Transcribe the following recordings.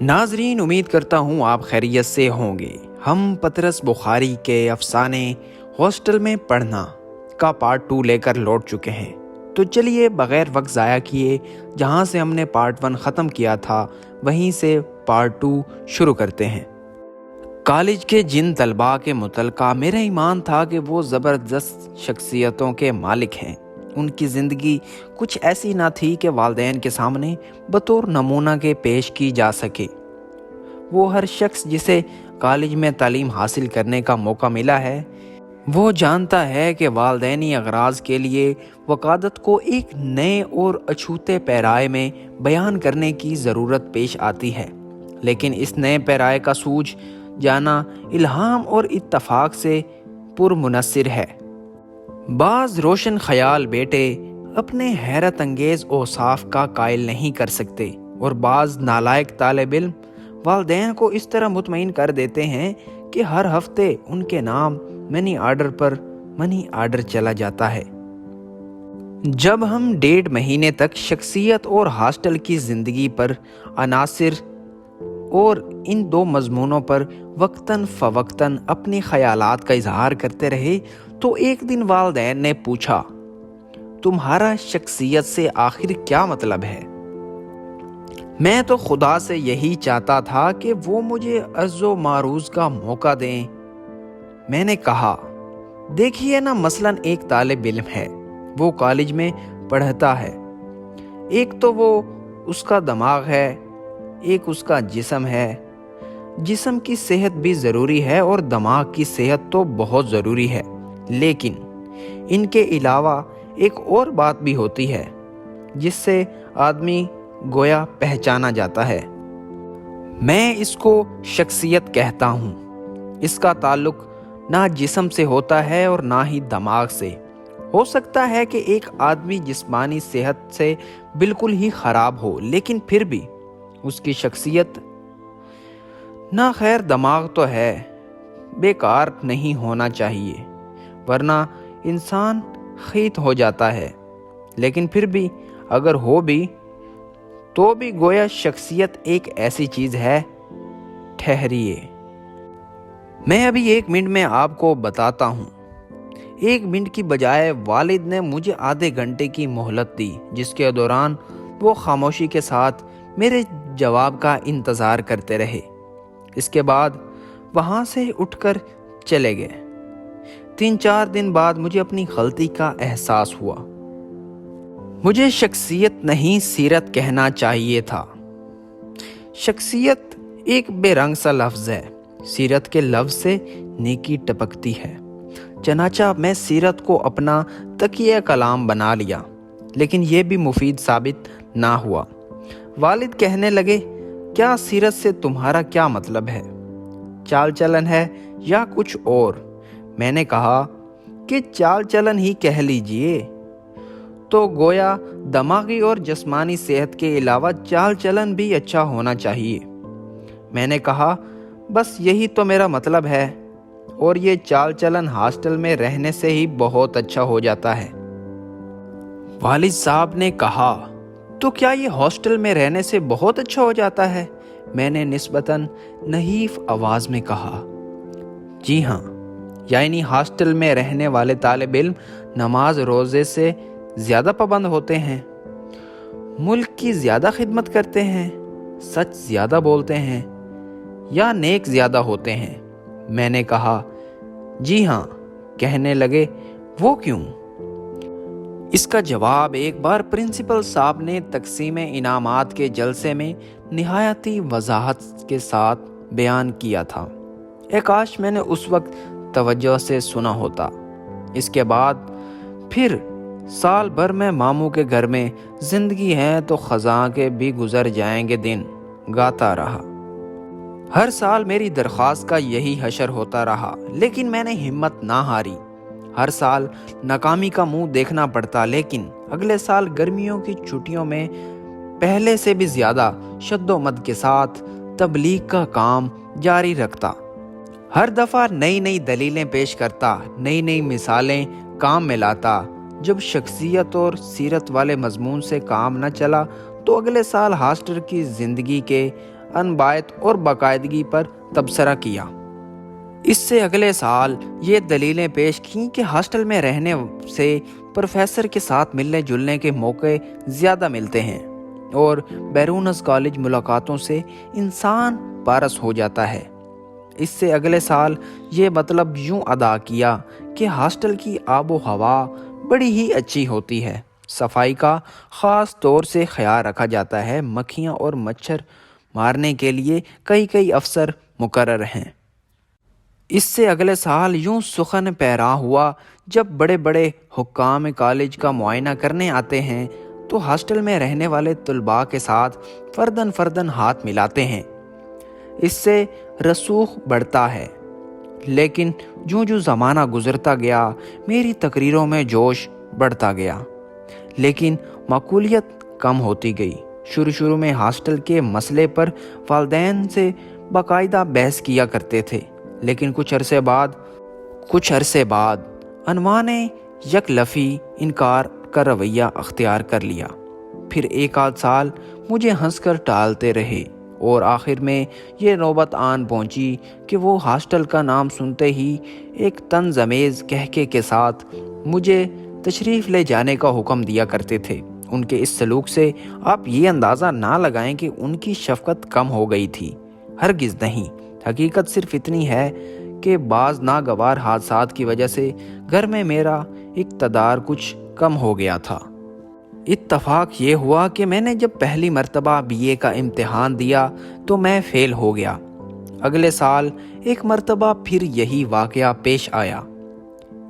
ناظرین، امید کرتا ہوں آپ خیریت سے ہوں گے۔ ہم پطرس بخاری کے افسانے ہاسٹل میں پڑھنا کا پارٹ 2 لے کر لوٹ چکے ہیں۔ تو چلیے بغیر وقت ضائع کیے جہاں سے ہم نے پارٹ 1 ختم کیا تھا وہیں سے پارٹ 2 شروع کرتے ہیں۔ کالج کے جن طلباء کے متعلقہ میرا ایمان تھا کہ وہ زبردست شخصیتوں کے مالک ہیں، ان کی زندگی کچھ ایسی نہ تھی کہ والدین کے سامنے بطور نمونہ کے پیش کی جا سکے۔ وہ ہر شخص جسے کالج میں تعلیم حاصل کرنے کا موقع ملا ہے، وہ جانتا ہے کہ والدینی اغراض کے لیے وقادت کو ایک نئے اور اچھوتے پیرائے میں بیان کرنے کی ضرورت پیش آتی ہے، لیکن اس نئے پیرائے کا سوجھ جانا الہام اور اتفاق سے پرمنصر ہے۔ بعض روشن خیال بیٹے اپنے حیرت انگیز اوصاف کا قائل نہیں کر سکتے، اور بعض نالائق طالب علم والدین کو اس طرح مطمئن کر دیتے ہیں کہ ہر ہفتے ان کے نام منی آرڈر پر منی آرڈر چلا جاتا ہے۔ جب ہم 1.5 مہینے تک شخصیت اور ہاسٹل کی زندگی پر عناصر اور ان 2 مضمونوں پر وقتاً فوقتاً اپنے خیالات کا اظہار کرتے رہے تو ایک دن والدین نے پوچھا، تمہارا شخصیت سے آخر کیا مطلب ہے؟ میں تو خدا سے یہی چاہتا تھا کہ وہ مجھے عرض و معروض کا موقع دیں۔ میں نے کہا، دیکھیے نا، مثلاً ایک طالب علم ہے، وہ کالج میں پڑھتا ہے، ایک تو وہ اس کا دماغ ہے، ایک اس کا جسم ہے۔ جسم کی صحت بھی ضروری ہے اور دماغ کی صحت تو بہت ضروری ہے، لیکن ان کے علاوہ ایک اور بات بھی ہوتی ہے جس سے آدمی گویا پہچانا جاتا ہے۔ میں اس کو شخصیت کہتا ہوں۔ اس کا تعلق نہ جسم سے ہوتا ہے اور نہ ہی دماغ سے۔ ہو سکتا ہے کہ ایک آدمی جسمانی صحت سے بالکل ہی خراب ہو، لیکن پھر بھی اس کی شخصیت نہ خیر دماغ تو ہے، بیکار نہیں ہونا چاہیے، ورنہ انسان خیت ہو جاتا ہے، لیکن پھر بھی اگر ہو بھی تو بھی گویا شخصیت ایک ایسی چیز ہے۔ ٹھہریے، میں ابھی 1 منٹ میں آپ کو بتاتا ہوں۔ 1 منٹ کی بجائے والد نے مجھے آدھے گھنٹے کی مہلت دی، جس کے دوران وہ خاموشی کے ساتھ میرے جواب کا انتظار کرتے رہے۔ اس کے بعد وہاں سے اٹھ کر چلے گئے۔ 3-4 دن بعد مجھے اپنی غلطی کا احساس ہوا۔ مجھے شخصیت نہیں سیرت کہنا چاہیے تھا۔ شخصیت ایک بے رنگ سا لفظ ہے، سیرت کے لفظ سے نیکی ٹپکتی ہے۔ چنانچہ میں سیرت کو اپنا تکیہ کلام بنا لیا، لیکن یہ بھی مفید ثابت نہ ہوا۔ والد کہنے لگے، کیا سیرت سے تمہارا کیا مطلب ہے؟ چال چلن ہے یا کچھ اور؟ میں نے کہا کہ چال چلن ہی کہہ لیجئے۔ تو گویا دماغی اور جسمانی صحت کے علاوہ چال چلن بھی اچھا ہونا چاہیے۔ میں نے کہا، بس یہی تو میرا مطلب ہے، اور یہ چال چلن ہاسٹل میں رہنے سے ہی بہت اچھا ہو جاتا ہے۔ والد صاحب نے کہا، تو کیا یہ ہاسٹل میں رہنے سے بہت اچھا ہو جاتا ہے؟ میں نے نسبتاً نحیف آواز میں کہا، جی ہاں، یعنی ہاسٹل میں رہنے والے طالب علم نماز روزے سے زیادہ پابند ہوتے ہیں، ملک کی زیادہ خدمت کرتے ہیں، سچ زیادہ بولتے ہیں، یا نیک زیادہ ہوتے ہیں؟ میں نے کہا، جی ہاں۔ کہنے لگے، وہ کیوں؟ اس کا جواب ایک بار پرنسپل صاحب نے تقسیم انعامات کے جلسے میں نہایتی وضاحت کے ساتھ بیان کیا تھا۔ کاش میں نے اس وقت توجہ سے سنا ہوتا۔ اس کے بعد پھر سال بھر میں ماموں کے گھر میں زندگی ہے تو خزاں کے بھی گزر جائیں گے دن گاتا رہا۔ ہر سال میری درخواست کا یہی حشر ہوتا رہا، لیکن میں نے ہمت نہ ہاری۔ ہر سال ناکامی کا منہ دیکھنا پڑتا، لیکن اگلے سال گرمیوں کی چھٹیوں میں پہلے سے بھی زیادہ شد و مد کے ساتھ تبلیغ کا کام جاری رکھتا۔ ہر دفعہ نئی نئی دلیلیں پیش کرتا، نئی نئی مثالیں کام میں لاتا۔ جب شخصیت اور سیرت والے مضمون سے کام نہ چلا تو اگلے سال ہاسٹل کی زندگی کے انبائت اور باقاعدگی پر تبصرہ کیا۔ اس سے اگلے سال یہ دلیلیں پیش کیں کہ ہاسٹل میں رہنے سے پروفیسر کے ساتھ ملنے جلنے کے موقع زیادہ ملتے ہیں اور بیرون از کالج ملاقاتوں سے انسان پارس ہو جاتا ہے۔ اس سے اگلے سال یہ مطلب یوں ادا کیا کہ ہاسٹل کی آب و ہوا بڑی ہی اچھی ہوتی ہے، صفائی کا خاص طور سے خیال رکھا جاتا ہے، مکھیاں اور مچھر مارنے کے لیے کئی افسر مقرر ہیں۔ اس سے اگلے سال یوں سخن پیرا ہوا جب بڑے بڑے حکام کالج کا معائنہ کرنے آتے ہیں تو ہاسٹل میں رہنے والے طلباء کے ساتھ فرداً ہاتھ ملاتے ہیں۔ اس سے رسوخ بڑھتا ہے، لیکن جو زمانہ گزرتا گیا میری تقریروں میں جوش بڑھتا گیا، لیکن معقولیت کم ہوتی گئی۔ شروع میں ہاسٹل کے مسئلے پر والدین سے باقاعدہ بحث کیا کرتے تھے، لیکن کچھ عرصے بعد انواع نے یک لفی انکار کا رویہ اختیار کر لیا۔ پھر ایک آدھ سال مجھے ہنس کر ٹالتے رہے اور آخر میں یہ نوبت آن پہنچی کہ وہ ہاسٹل کا نام سنتے ہی ایک طنزآمیز کہکے کے ساتھ مجھے تشریف لے جانے کا حکم دیا کرتے تھے۔ ان کے اس سلوک سے آپ یہ اندازہ نہ لگائیں کہ ان کی شفقت کم ہو گئی تھی، ہرگز نہیں۔ حقیقت صرف اتنی ہے کہ بعض ناگوار حادثات کی وجہ سے گھر میں میرا اقتدار کچھ کم ہو گیا تھا۔ اتفاق یہ ہوا کہ میں نے جب پہلی مرتبہ BA کا امتحان دیا تو میں فیل ہو گیا۔ اگلے سال ایک مرتبہ پھر یہی واقعہ پیش آیا۔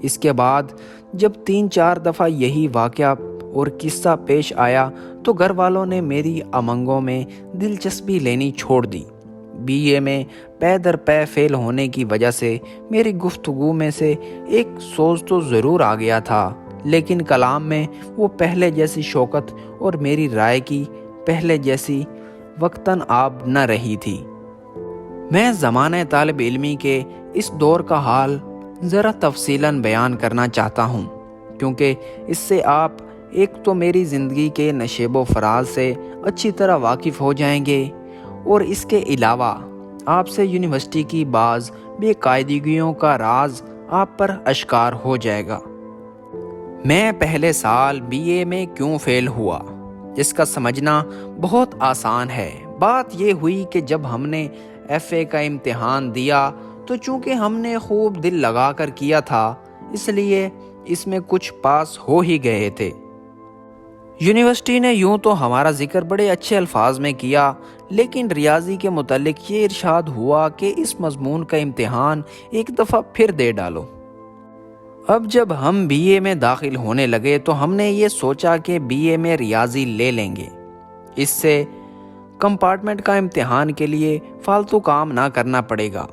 اس کے بعد جب 3-4 دفعہ یہی واقعہ اور قصہ پیش آیا تو گھر والوں نے میری امنگوں میں دلچسپی لینی چھوڑ دی۔ BA میں پے در پے فیل ہونے کی وجہ سے میری گفتگو میں سے ایک سوز تو ضرور آ گیا تھا، لیکن کلام میں وہ پہلے جیسی شوکت اور میری رائے کی پہلے جیسی وقتاً آب نہ رہی تھی۔ میں زمانہ طالب علمی کے اس دور کا حال ذرا تفصیلاً بیان کرنا چاہتا ہوں، کیونکہ اس سے آپ ایک تو میری زندگی کے نشیب و فراز سے اچھی طرح واقف ہو جائیں گے، اور اس کے علاوہ آپ سے یونیورسٹی کی بعض بے قاعدگیوں کا راز آپ پر اشکار ہو جائے گا۔ میں پہلے سال BA میں کیوں فیل ہوا اس کا سمجھنا بہت آسان ہے۔ بات یہ ہوئی کہ جب ہم نے FA کا امتحان دیا تو چونکہ ہم نے خوب دل لگا کر کیا تھا، اس لیے اس میں کچھ پاس ہو ہی گئے تھے۔ یونیورسٹی نے یوں تو ہمارا ذکر بڑے اچھے الفاظ میں کیا، لیکن ریاضی کے متعلق یہ ارشاد ہوا کہ اس مضمون کا امتحان ایک دفعہ پھر دے ڈالو۔ اب جب ہم BA میں داخل ہونے لگے تو ہم نے یہ سوچا کہ BA میں ریاضی لے لیں گے، اس سے کمپارٹمنٹ کا امتحان کے لیے فالتو کام نہ کرنا پڑے گا،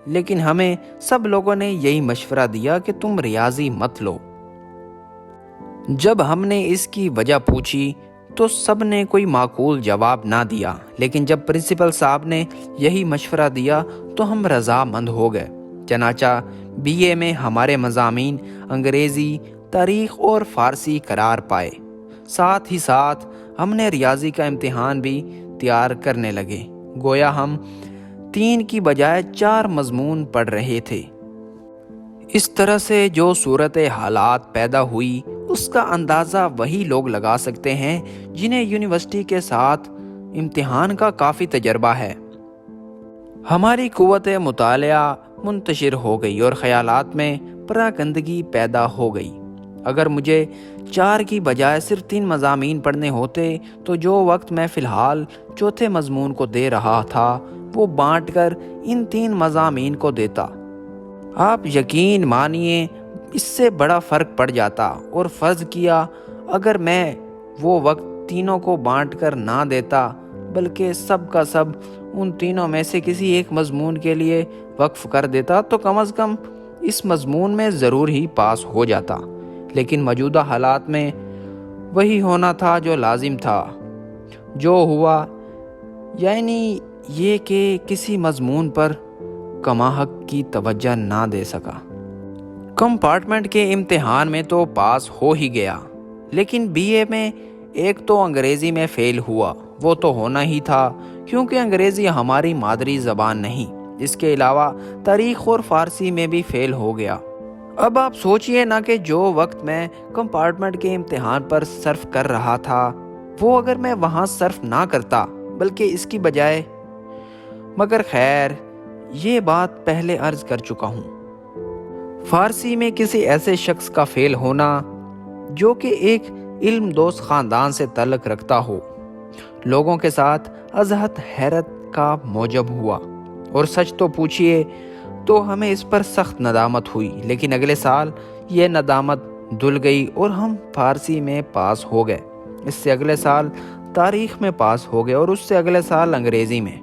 لیکن ہمیں سب لوگوں نے یہی مشورہ دیا کہ تم ریاضی مت لو۔ جب ہم نے اس کی وجہ پوچھی تو سب نے کوئی معقول جواب نہ دیا، لیکن جب پرنسپل صاحب نے یہی مشورہ دیا تو ہم رضامند ہو گئے۔ چنانچہ BA میں ہمارے مضامین انگریزی، تاریخ اور فارسی قرار پائے۔ ساتھ ہی ساتھ ہم نے ریاضی کا امتحان بھی تیار کرنے لگے، گویا ہم 3 کی بجائے 4 مضمون پڑھ رہے تھے۔ اس طرح سے جو صورت حالات پیدا ہوئی اس کا اندازہ وہی لوگ لگا سکتے ہیں جنہیں یونیورسٹی کے ساتھ امتحان کا کافی تجربہ ہے۔ ہماری قوت مطالعہ منتشر ہو گئی اور خیالات میں پراگندگی پیدا ہو گئی۔ اگر مجھے 4 کی بجائے صرف 3 مضامین پڑھنے ہوتے تو جو وقت میں فی الحال چوتھے مضمون کو دے رہا تھا وہ بانٹ کر ان 3 مضامین کو دیتا۔ آپ یقین مانیے اس سے بڑا فرق پڑ جاتا، اور فرض کیا اگر میں وہ وقت تینوں کو بانٹ کر نہ دیتا بلکہ سب کا سب ان تینوں میں سے کسی ایک مضمون کے لیے وقف کر دیتا تو کم از کم اس مضمون میں ضرور ہی پاس ہو جاتا۔ لیکن موجودہ حالات میں وہی ہونا تھا جو لازم تھا، جو ہوا یعنی یہ کہ کسی مضمون پر کماحق کی توجہ نہ دے سکا۔ کمپارٹمنٹ کے امتحان میں تو پاس ہو ہی گیا، لیکن BA میں ایک تو انگریزی میں فیل ہوا، وہ تو ہونا ہی تھا کیونکہ انگریزی ہماری مادری زبان نہیں، اس کے علاوہ تاریخ اور فارسی میں بھی فیل ہو گیا۔ اب آپ سوچئے نا کہ جو وقت میں کمپارٹمنٹ کے امتحان پر صرف کر رہا تھا وہ اگر میں وہاں صرف نہ کرتا بلکہ اس کی بجائے، مگر خیر یہ بات پہلے عرض کر چکا ہوں۔ فارسی میں کسی ایسے شخص کا فیل ہونا جو کہ ایک علم دوست خاندان سے تعلق رکھتا ہو، لوگوں کے ساتھ ازحد حیرت کا موجب ہوا، اور سچ تو پوچھئے تو ہمیں اس پر سخت ندامت ہوئی، لیکن اگلے سال یہ ندامت دھل گئی اور ہم فارسی میں پاس ہو گئے، اس سے اگلے سال تاریخ میں پاس ہو گئے اور اس سے اگلے سال انگریزی میں۔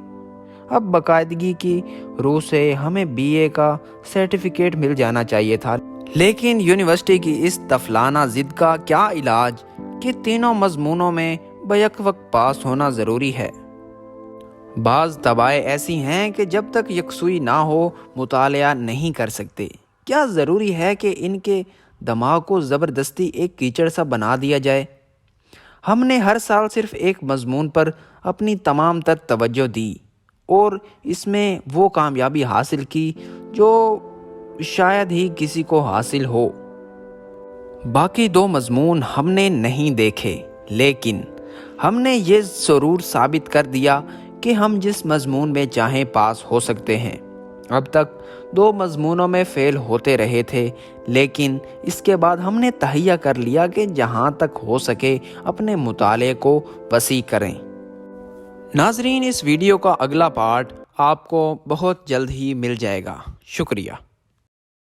اب باقاعدگی کی روح سے ہمیں بی اے کا سرٹیفکیٹ مل جانا چاہیے تھا، لیکن یونیورسٹی کی اس طفلانہ ضد کا کیا علاج کہ تینوں مضمونوں میں بیک وقت پاس ہونا ضروری ہے۔ بعض طبائع ایسی ہیں کہ جب تک یکسوئی نہ ہو مطالعہ نہیں کر سکتے۔ کیا ضروری ہے کہ ان کے دماغ کو زبردستی ایک کیچڑ سا بنا دیا جائے؟ ہم نے ہر سال صرف ایک مضمون پر اپنی تمام تر توجہ دی اور اس میں وہ کامیابی حاصل کی جو شاید ہی کسی کو حاصل ہو۔ باقی دو مضمون ہم نے نہیں دیکھے، لیکن ہم نے یہ ضرور ثابت کر دیا کہ ہم جس مضمون میں چاہیں پاس ہو سکتے ہیں۔ اب تک دو مضمونوں میں فیل ہوتے رہے تھے، لیکن اس کے بعد ہم نے تہیہ کر لیا کہ جہاں تک ہو سکے اپنے مطالعے کو وسیع کریں۔ ناظرین، اس ویڈیو کا اگلا پارٹ آپ کو بہت جلد ہی مل جائے گا۔ شکریہ۔